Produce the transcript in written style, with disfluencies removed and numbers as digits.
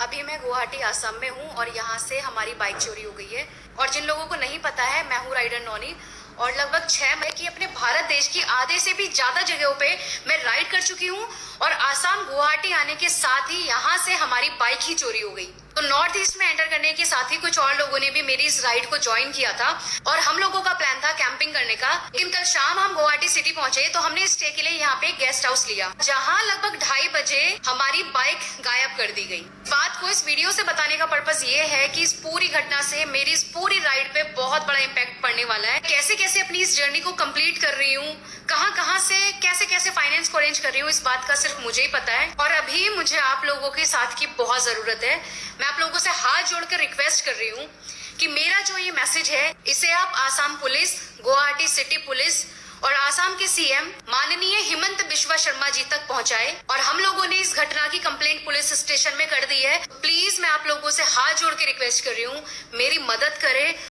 अभी मैं गुवाहाटी आसाम में हूँ और यहाँ से हमारी बाइक चोरी हो गई है। और जिन लोगों को नहीं पता है, मैं हूँ राइडर नौनी और लगभग 6 महीने की अपने भारत देश की आधे से भी ज्यादा जगहों पे मैं राइड कर चुकी हूँ। और आसाम गुवाहाटी आने के साथ ही यहाँ से हमारी बाइक ही चोरी हो गई। तो नॉर्थ ईस्ट में एंटर करने के साथ ही कुछ और लोगों ने भी मेरी इस राइड को ज्वाइन किया था और हम लोगों का प्लान था कैंपिंग करने का। लेकिन कल शाम हम गुवाहाटी सिटी पहुंचे तो हमने स्टे के लिए यहाँ पे गेस्ट हाउस लिया, जहाँ लगभग 2:30 बजे हमारी बाइक गायब कर दी गई। बात को इस वीडियो से बताने का पर्पस ये है कि इस पूरी घटना से मेरी इस पूरी राइड पे बहुत बड़ा इम्पैक्ट पड़ने वाला है। कैसे कैसे अपनी इस जर्नी को कंप्लीट कर रही हूँ, कहाँ से कैसे कैसे फाइनेंस को अरेंज कर रही हूँ, इस बात का सिर्फ मुझे ही पता है। और अभी मुझे आप लोगों के साथ की बहुत जरूरत है। मैं आप लोगों से हाथ जोड़कर रिक्वेस्ट कर रही हूँ कि मेरा जो ये मैसेज है इसे आप Assam police, Guwahati city police और आसाम के सीएम माननीय हिमंत बिश्वा शर्मा जी तक पहुंचाए। और हम लोगों ने इस घटना की कंप्लेंट पुलिस स्टेशन में कर दी है। प्लीज मैं आप लोगों से हाथ जोड़ के रिक्वेस्ट कर रही हूँ, मेरी मदद करें।